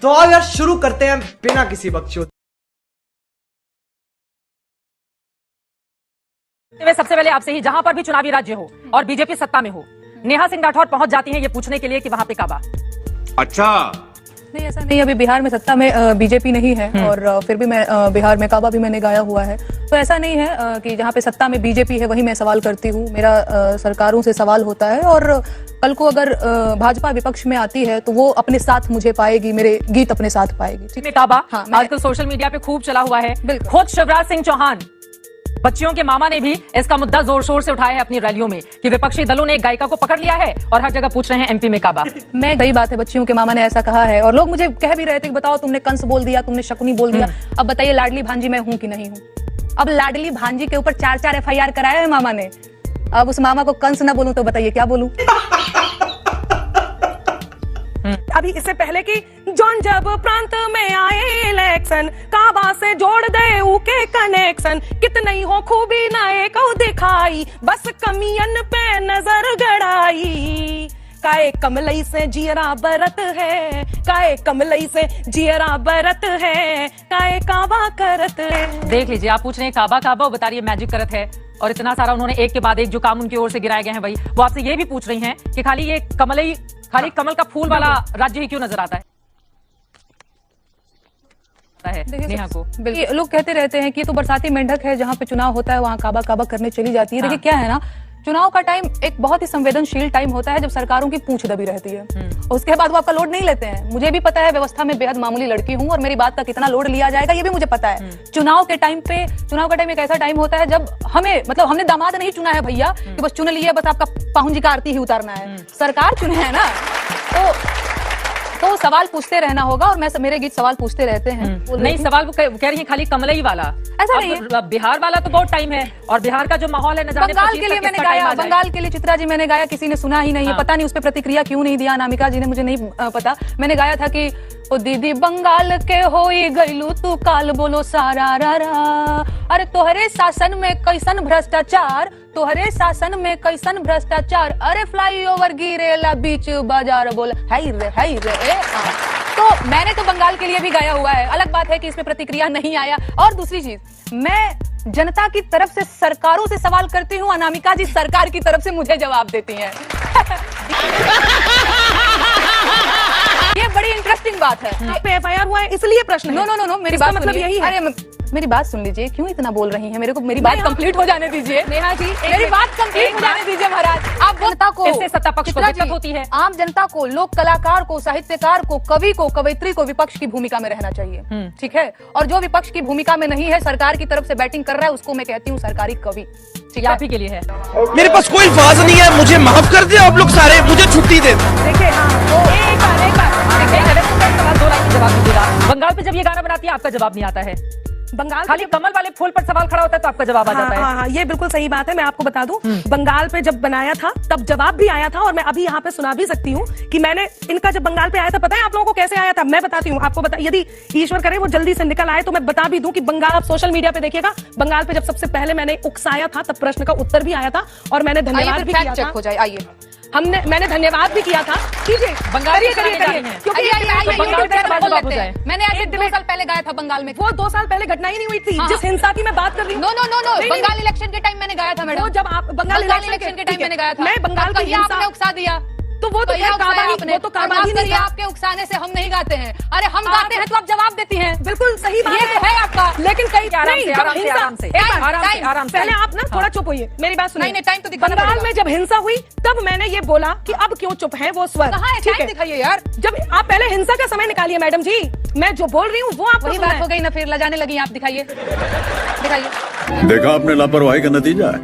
तो आओ यार शुरू करते हैं बिना किसी बकचोद। सबसे पहले आपसे ही, जहां पर भी चुनावी राज्य हो और बीजेपी सत्ता में हो, नेहा सिंह राठौर पहुंच जाती हैं ये पूछने के लिए कि वहां पे काबा। अच्छा नहीं, ऐसा नहीं। अभी बिहार में सत्ता में बीजेपी नहीं है और फिर भी मैं बिहार में काबा भी मैंने गाया हुआ है, तो ऐसा नहीं है कि जहाँ पे सत्ता में बीजेपी है वही मैं सवाल करती हूँ। मेरा सरकारों से सवाल होता है और कल को अगर भाजपा विपक्ष में आती है तो वो अपने साथ मुझे पाएगी, मेरे गीत अपने साथ पाएगी। ठीक है, काबा हाँ, आजकल सोशल मीडिया पे खूब चला हुआ है। बिल्कुल। खुद शिवराज सिंह चौहान, बच्चियों के मामा ने भी इसका मुद्दा जोर शोर से उठाया है अपनी रैलियों में कि विपक्षी दलों ने एक गायिका को पकड़ लिया है और हर जगह पूछ रहे हैं एमपी में काबा। मैं सही बात है, बच्चियों के मामा ने ऐसा कहा है और लोग मुझे कह भी रहे थे कि बताओ तुमने कंस बोल दिया, तुमने शकुनी बोल दिया, अब बताइए लाडली भांजी मैं हूं कि नहीं हूं। अब लाडली भांजी के ऊपर 4 FIR कराया है मामा ने, अब उस मामा को कंस ना बोलूं तो बताइए क्या बोलूं। अभी इससे पहले कि जॉन जब प्रांत में आए इलेक्शन, काबा से जोड़ दे उके कनेक्शन, कितने ही हो खूबी नाए को दिखाई, बस कमियन पे नजर गड़ाई। काए कमलई से जियरा बरत है, काए कमलई से जियरा बरत है, काए काबा करत है। देख लीजिए, आप पूछ रहे हैं काबा काबा, वो बता रही है मैजिक करत है और इतना सारा उन्होंने एक के बाद एक जो काम उनकी ओर से गिराए गए हैं भाई, वो आपसे ये भी पूछ रही हैं कि खाली ये कमलई, खाली कमल का फूल वाला राज्य ही क्यों नजर आता है नेहा को। लोग कहते रहते हैं कि तो बरसाती मेंढक है, जहाँ पे चुनाव होता है वहाँ काबा काबा करने चली जाती है। देखिए क्या है ना, चुनाव का टाइम एक बहुत ही संवेदनशील टाइम होता है जब सरकारों की पूंछ दबी रहती है, उसके बाद वो आपका लोड नहीं लेते हैं। मुझे भी पता है, व्यवस्था में बेहद मामूली लड़की हूँ और मेरी बात का कितना लोड लिया जाएगा ये भी मुझे पता है। चुनाव का टाइम एक ऐसा टाइम होता है जब हमें, मतलब हमने दामाद नहीं चुना है भैया कि बस चुन लिए, बस आपका पाहुन जी का आरती ही उतारना है, सरकार चुने है ना, तो सवाल पूछते रहना होगा और मेरे गीत सवाल पूछते रहते हैं। नहीं, सवाल वो कह रही है खाली कमलई वाला, ऐसा नहीं है। बिहार वाला तो बहुत टाइम है और बिहार का जो माहौल है, न जाने बंगाल के लिए मैंने गाया, बंगाल के लिए चित्रा जी मैंने गाया, किसी ने सुना ही नहीं है, पता नहीं उस पर प्रतिक्रिया क्यों नहीं दिया, अनामिका जी ने, मुझे नहीं पता। मैंने गाया था कि ओ दीदी बंगाल के होई गईलू तू काल बोलो सारा रा, अरे तोहरे शासन में कैसन भ्रष्टाचार, तोहरे शासन में कैसन भ्रष्टाचार, अरे फ्लाईओवर गिरेला बीच बाजार बोला हाय रे। तो मैंने तो बंगाल के लिए भी गाया हुआ है, अलग बात है कि इसमें प्रतिक्रिया नहीं आया। और दूसरी चीज, मैं जनता की तरफ से सरकारों से सवाल करती हूँ, अनामिका जी सरकार की तरफ से मुझे जवाब देती हैं। ये बड़ी इंटरेस्टिंग बात है। आप पे FIR हुआ है इसलिए प्रश्न है। नो, मेरी बात मतलब यही है। अरे मेरी बात सुन लीजिए, क्यों इतना बोल रही हैं, मेरे को मेरी बात कंप्लीट हो जाने दीजिए। नेहा जी मेरी बात कंप्लीट हो जाने दीजिए महाराज। आप जनता को, इससे सत्ता पक्ष को दिक्कत होती है, आम जनता को, लोक कलाकार को, साहित्यकार को, कवि को, कवयित्री को विपक्ष की भूमिका में रहना चाहिए, ठीक है। और जो विपक्ष की भूमिका में नहीं है, सरकार की तरफ से बैटिंग कर रहा है, उसको मैं कहती हूँ सरकारी कवि। ठीक है, आप ही के लिए है। मेरे पास कोई अल्फाज नहीं है, मुझे माफ कर दे आप लोग सारे, मुझे छुट्टी दे। देखिए जवाब दीजिएगा। बंगाल पे जब ये गाना बनाती है आपका जवाब नहीं आता है, बंगाल खाली कमल वाले फूल पर सवाल खड़ा होता है तो आपका जवाब आ जाता है। हाँ, ये बिल्कुल सही बात है। मैं आपको बता दूं, बंगाल पे जब बनाया था तब जवाब भी आया था और मैं अभी यहाँ पे सुना भी सकती हूँ कि मैंने इनका जब बंगाल पे आया था, पता है आप लोगों को कैसे आया था, मैं बताती हूँ आपको। यदि ईश्वर करे वो जल्दी से निकल आए तो मैं बता भी दूं कि बंगाल, आप सोशल मीडिया पे देखिएगा, बंगाल पे जब सबसे पहले मैंने उकसाया था तब प्रश्न का उत्तर भी आया था और मैंने धन्यवाद भी किया था। हो जाए, आइए मैंने धन्यवाद भी किया था। कीजिए बंगाल करिए मैंने आज 2 साल पहले गाया था बंगाल में। वो 2 साल पहले घटना ही नहीं हुई थी जिस हिंसा की मैं बात कर रही हूँ। नो, बंगाल इलेक्शन के टाइम मैंने गाया था मैडम। वो जब आप बंगाल इलेक्शन के टाइम मैंने गाया था, मैं बंगाल की हिंसा आपने उकसा दिया, तो वो तो काबानी नहीं, आपके उकसाने से हम नहीं गाते हैं। अरे हम गाते हैं तो आप जवाब देती हैं। बिल्कुल सही बात है आपका, लेकिन कई आराम से पहले आप ना थोड़ा चुप होइए, मेरी बात सुनिए। नहीं, टाइम तो दिखाना बंगाल पड़ेगा। में जब हिंसा हुई तब मैंने ये बोला कि अब क्यों चुप है वो स्वर। कहाँ है, टाइम दिखाइए यार। जब आप पहले हिंसा का समय निकालिए मैडम जी, मैं जो बोल रही हूँ वो आपको वही बात हो गई ना, फिर लजाने लगी आप। दिखाइए। देखा आपने लापरवाही का नतीजा है।